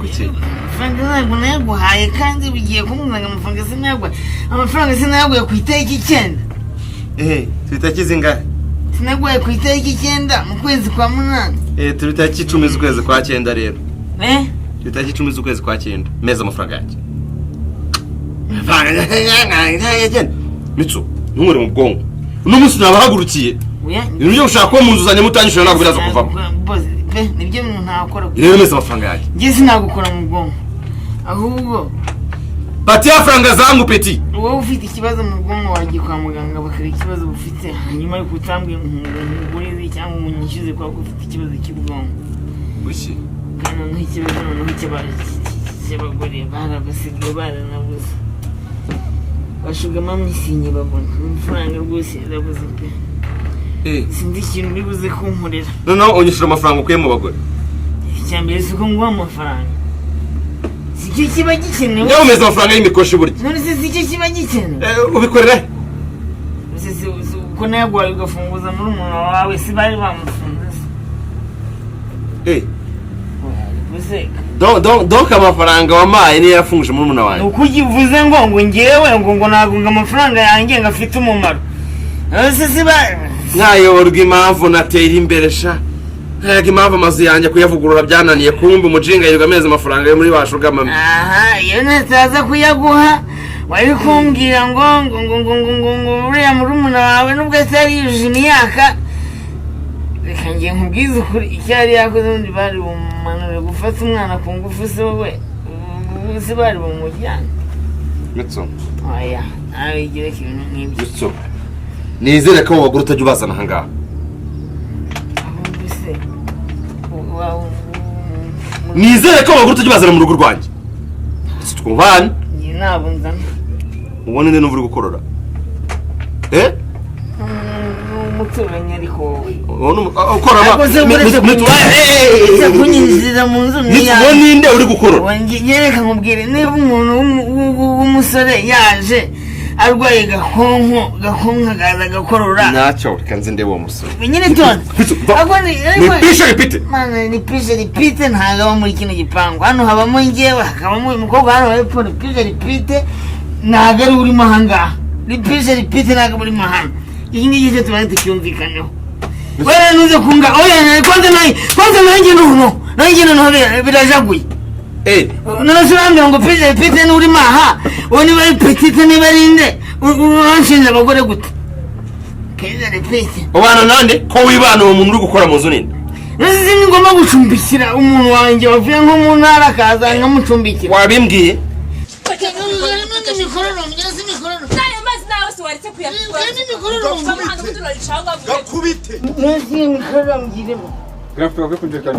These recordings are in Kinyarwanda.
kuki amafaranga nayaguhaye kandi bigiye kumuzanga amafaranga sinagwa amafaranga sinayaguye ku itariki 9 Tulitariki zingahe sinaguye ku itariki 9 mu kwezi kwa 8 tulitariki 10 z'ukwezi kwa 9 rero tulitariki 10 z'ukwezi kwa 9 meza amafaranga yake Mitsu ntumure mu bwongo uno munsi nabahagurukiye ibintu byo gushaka ko munzuzanye mutanyishura ntabwo biraza kuvamo nibyo umuntu ntakora rero meza amafaranga yake ngiye sinagukora mu bwongo ahubwo pati amafaranga zangu peti wowe ufite ikibazo mu bwongo wagiye kwa muganga bakari ikibazo bufite hanyuma yo kutambwe ngurizi cyangwa umunyishyuze kwa ufite ikibazo cy'ubwongo bushye kana n'ikibazo cy'abagore barabasigaye baranabuze bashugama misinye babona amafaranga rwose yarabuze pe sindi ikintu bibuze kunkorera noneho unyishura amafaranga ukuye mu bagore icyambere siko nguha amafaranga sicyo kiba gikenewe niyo umeze amafaranga y'imikoshi burya none se sicyo kiba gikenewe ubikorera uko nayaguhaye ugafunguza muri umuntu wawe si bari bamufunze donc amafaranga wamaye niyo yafunguje muri umuntu wawe uko ugivuze ngo ngewe ngo nagunga amafaranga yanjye ngafite umumaro ese si bari nkayoborwa impamvu natera imbere sha nkayaga impamvu amazu yanjye kuyavugurura byananiye kumva umujinga yirirwa amezi amafaranga yo muri bashugamamo iyo ntaza kuyaguha wari kumbwira ngo uriya murumuna wawe nubwo atari yujuje imyaka reka ngiye nkubwize ukuri icyo yari yakoze ubundi bari bumanure gufata umwana ku ngufu se wowe si bari bumujyana Mitsu oya nawe igereka ibintu nk'ibyo Mitsu nizere ko abagore utajya ubazana aha ngaha nizere ko abagore utajya ubazana mu rugo rwanjye twubane ntabwo nzana ubone nde n'uva uri gukorora umuturanyi ariko ukora kunyinjira mu nzu uwo ninde uri gukorora nyereka nkubwire niba umuntu w'umusore yaje arwaye gakonko akaza agakorora ntacyo reka nzi ndebe uwo musore nyine tone ni pishe ripite mana ni pishe ripite ntabwo aba muri kino gipangu hano habamo njyewe hakabamo uyu mukobwa hano hepfo ni pishe ripite ntabwo ari urimo aha ngaha ni pishe ripite ntabwo urimo hano iki ngiki cyo tuba tucyumvikaneho wera nuze kunga oya kwanza nanjye noneho birajaguye none se urambwira ngo pishe ripite ni urimo aha uwo niba ari petite niba ari nde uranshinja abagore gute pishe ripite ubana nande ko wibana uwo muntu uri gukora mu nzu ninde nasi ni ngomba gucumbikira umuntu wanjye wavuye nko mu ntara akaza nkamucumbikira wabimbwiye Gakubite. Nasi imikororo mugiremo. Grafto bwo kunjekana.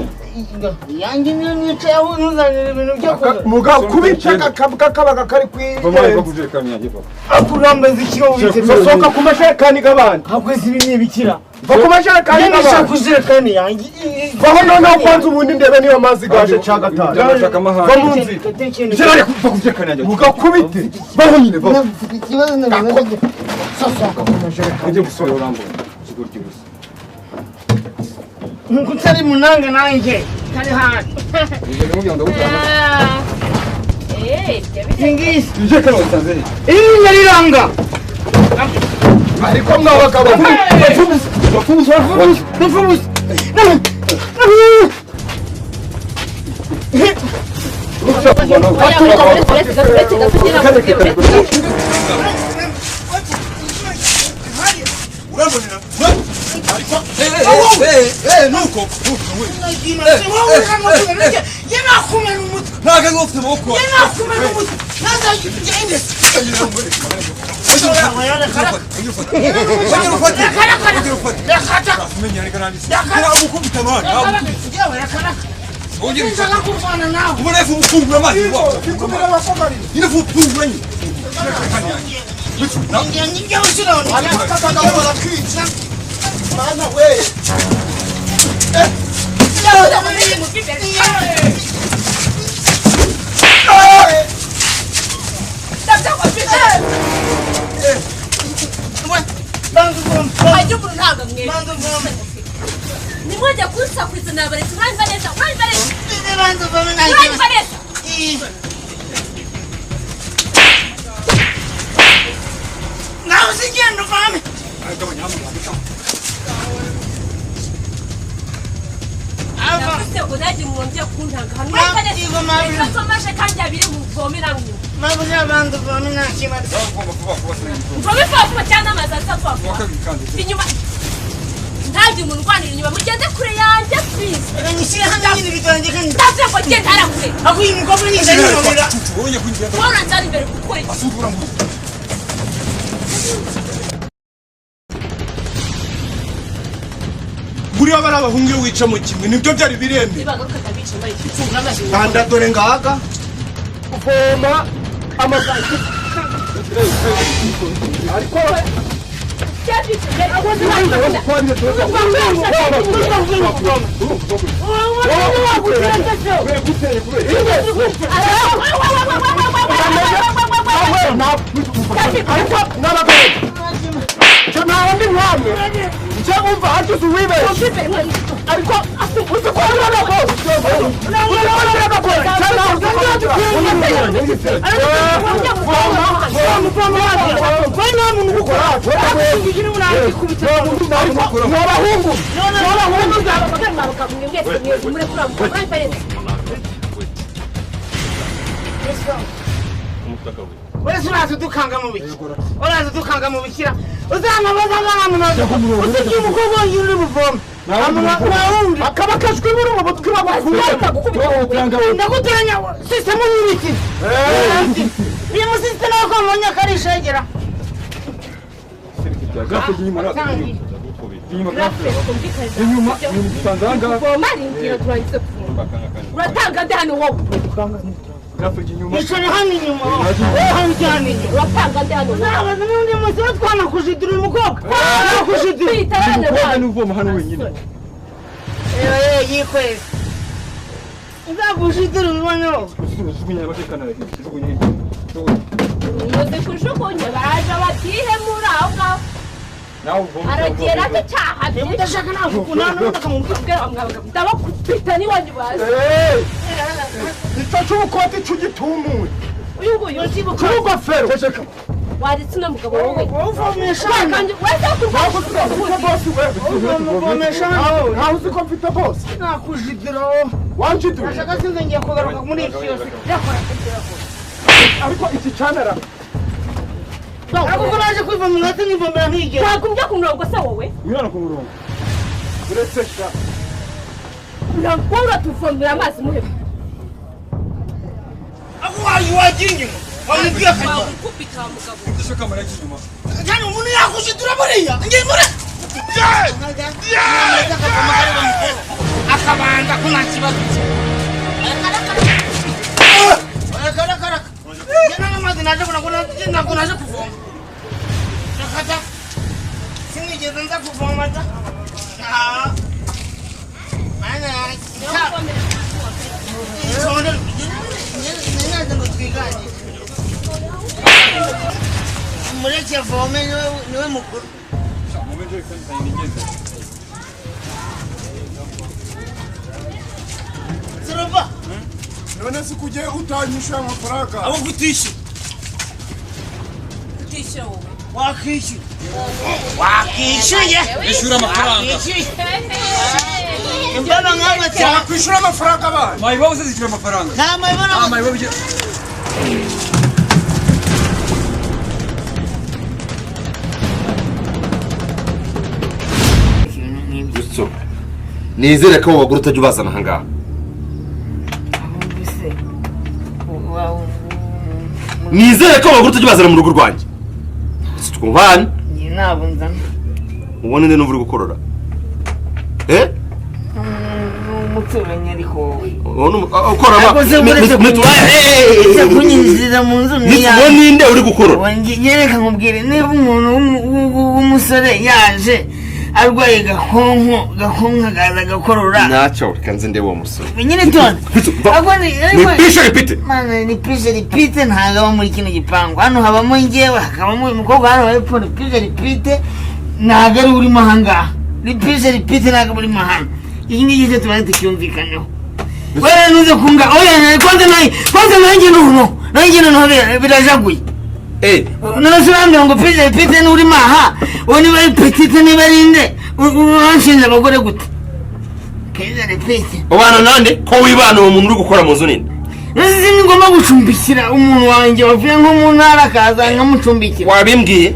Yanjye niyo nicaye aho ntuzanire ibintu byo kuba. Mugakubita kabaga kari kwi. Bamaye bwo kunjekana yaje papa. Akurambaza ikiyo wite. Sosoka ku mashekani g'abandi. Hakwezi ibintu bikira. Va ku mashekani g'abandi. Nisha kujerekani yanjye. Vaho noneho kwanza ubundi ndebe niyo mazi gaje cagatara. Ndashaka amahanga. Va munzi. Jerari kuva kunjekana yaje. Mugakubite. Vaho nyine va. Ikibazo n'abandi. Sosoka ku mashekani. Ujye gusora urambo. Kigurgirusa. Nkutari munanga nanjye. Kari hano. Ingisi. Nje kano Tanzania. Iyi yariranga. Ariko mwabagabo. Bafubuza. nuko Ni moja kusa kuzina baresi. Run Vanessa. Bantu vamena. Run Vanessa. Now singendo fame. Ava. Kudaji mwambia kuntanga. Run Vanessa. Ikasomashe kandi abiri muvomera ngo. Mabuze abantu vamena kibazo. Mvome fafu cyana mazaza fafu. Inyuma. Ntaje umuntu kwanira inyuma mugende kure yanjye please. Nishira hano nyine bitanje kandi. Tavye ko genda harakure. Akuyi mukobwa ni ndani nomera. Ubonye kunjya. Wora nzari imbere kukore. Asubura mu. Buri abara abahungu wica mu kimwe nibyo byari birembe. Nibaga katabice mbaye kitsungura amazi. Kanda dore ngaga. Uvoma amazaki. Ariko Uraza dukanga mu biki. Uraza dukanga mu bikira. Uzanabaza nganamunaje. Usiki umukobwa yuri buvoma. Namundi akaba kashwe muri mu butwe bakubita. Ndaguteranya system y'ibiki. Uyu musiste nako monya karishegera. gafe nyuma inyuma tandanga Bomari ngira turangize kufunga. Uratanga nde hano wowe? gafe nyuma Ishoni hano inyuma. Hano inyuma. Uratanga nde hano? Naba n'undi musi twana kujidura umukobwa. Kujidura. umukobwa n'uvoma hano wenyine yikwezi. Nzakujidura ubonyo. jugunya bakekana jugunya Muze kujugunya baraje batihemura aho ngaho. nawe uvoma Aragera cyo cyaha bye. Udashaka nakukuna Ndamubwira ndabakubita ni wanyu bazi. itacu ukote cyugitumuye Uyu nguyu kurugo fero ceceka waritse na mugabo wowe. uvomesha Kandi wese ufite boss uvomesha nawe uzi ko mfite boss nakujidura wanjidura nashaka sinze ngiye kugaruka muri iki yose yakora ariko iki chanera ariko naje kwivomera ati nivomera ntigera wagumbye ku murongo se wowe. mwana ku murongo uretse sha Murongo uratuvomera amazi muhebe. ako wagiringe wamubwiye ko Wakubita mugabo. ndashaka maraki nyuma kandi umuntu yakujidura buriya ngiye muri akabanza ko nta kibazo karaka jana n'amazi naje ntabwo naje kuvoma nakata sinigeze nza kuvoma da mureke avome niwe mukuru Sirova none se kujye utanyishyura amafaranga abo kutishyura Tisha wowe. wakishyuye ishyura amafaranga imbaba nkamwe cyane wakwishyura amafaranga abana mayibo uzishyura amafaranga nta mayibona mayibo bije Bitso nizere ko abagore utajya ubazana aha ngaha. Nizere ko abagore utajya ubazana mu rugo rwanjye. Twubane ntabwo nzana ubone nde n'ubu uri gukorora. umuturanyi ariko ukora kunyinjira mu nzu niya ninde uri gukorora. nyereka nkubwire niba umuntu w'umusore yaje arwaye gakonko akaza agakorora ntacyo kanze ndebe uwo musore nyine tone ni pishe ripite mana ni pishe ripite ntabwo aba muri kino gipangu hano habamo njyewe hakabamo umukobwa hano hepfo ni pishe ripite ntabwo ari urimo aha ngaha repeat ntabwo muri mahano iki ngiki cyo tubaye tucyumvikaneho wewe nuze kunga oya kwanza nanjye no birajaguye nanasubambira ngo repeat n'uri maha oni bari petite ni barinde uranshinja abagore gute keza repeat ubana nande ko wibana uwo muntu uri gukora mu nzu nzi ni ngomba gucumbikira umuntu wanjye wavuye nko mu ntara akaza nkamucumbikira wabimbwiye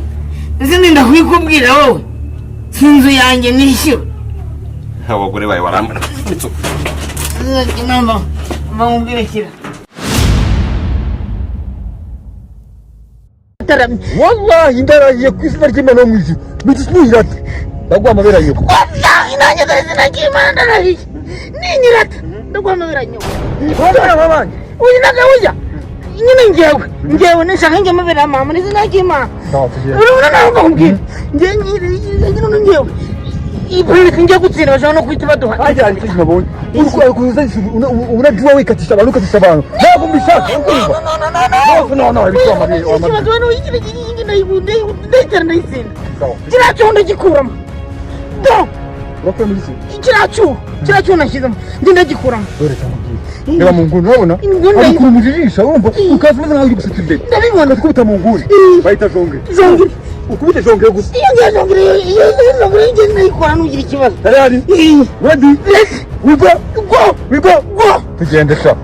nzi ndakwikubwira wowe sinzu yanjye nishyura abagore bawe warambara inamba bamubwirekera wallahi ndarahiye ku izina ry'Imana yo mu ijuru mitsutsuyirata ndagwa amabera nyoko wallahi nanjye izina ry'Imana ndarahiye ninyirata ndagwa amabera nyoko wabana babanye uyu nagabuja nyine ngewe nishaka njye amabera mama n'izina ry'Imana urabona nawe bakubwira ngewe ibrika njye gutsinda bashobora no kwita baduha ajya ari cyo nabonye urukwaye kuza unajua wikatisha abantu ukatisha abantu ntabwo mbishaka no bikwa mabiri wa mabiri kibazo no ikiri kingi nayibunde ndayitsinda kiracho ndagikuramo do urapfa muri se kiracho nashyizemo ndagikuramo dore cyamubwiye reba mu nguni urabona ari kumujijisha urumva ukaza nawe uri gusita imbere ndabibona twita mu nguni bayita jonge ukubite jonge gusa iyo jonge njye nayikora nugira ikibazo tayari ready we go tugende sha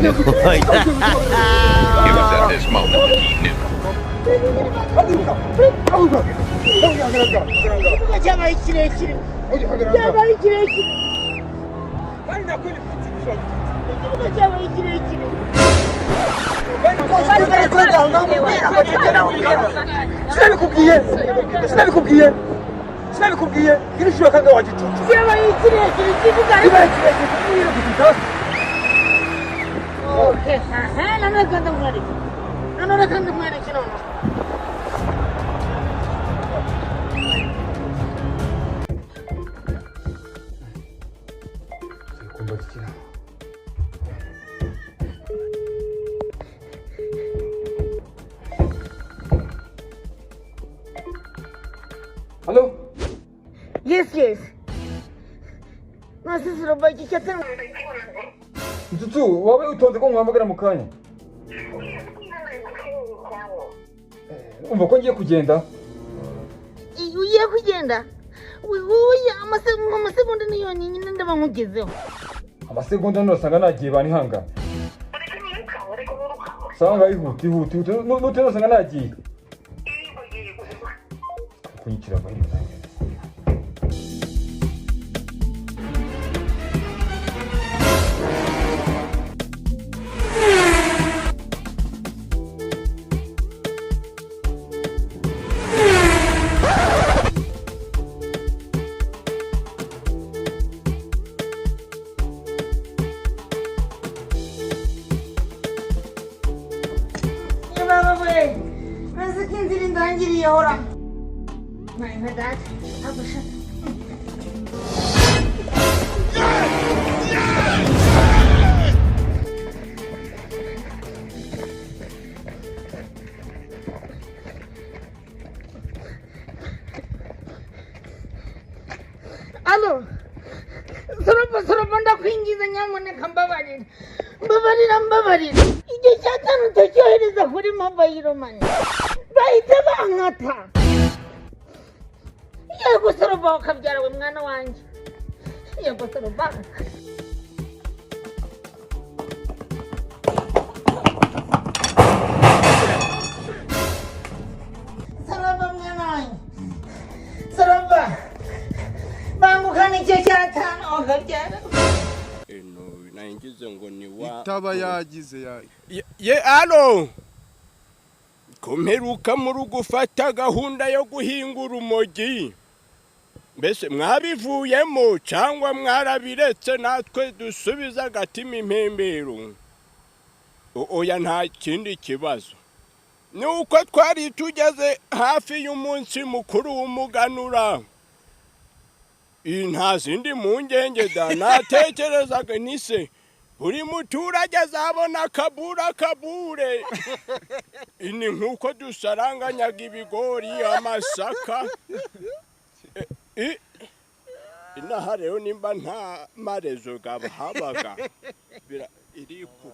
It was at this moment that he knew. cyabaye kirekire cyabaye kirekire sinabikubwiye iri shuri kanga wagicucu cyabaye kirekire kivuga okay nana kanda mwariki nono Hello? Yes. Nasıl robaki çatın? MITSUTSU, wawe utonze ko nkwamagara mu kanya. Umva ko ngiye kugenda. Ugiye kugenda? Uya amasegonda niyo nyine ndaba nkugezeho. Amasegonda nosanga nagiye banihanga. Sanga ihuti nutenosanga nagiye. Kunyikira bari. Nasıl kendiliğinden giriyor oram? Mehmet abuşa. Alo. Sorup ndakwingiza nyamuneka mbabarira. Mbabarira. Igihe cyatanu cyohereza kuri mobile money. Bahita bankata. Yego soruba ukabyara we mwana wanjye. Yego soruba. Soruba mwana wanjye. Soruba. Bangukana icyo cyatanu ukabyara. Naingize ngo ni wa itaba yagize ye alo kumperuka mu rugufata gahunda yo guhingura umogi mbese mwabivuyemo cyangwa mwarabiretse natwe dusubiza agatima impembero oya nta kindi kibazo nuko twari tugeze hafi y'umunsi mukuru w'umuganura nta zindi mpungenge da natekerezaga nise buri muturage azabona kabure ni nk'uko dusaranganyaga ibigori amasaka inaha rero nimba nta marezo habaga iriku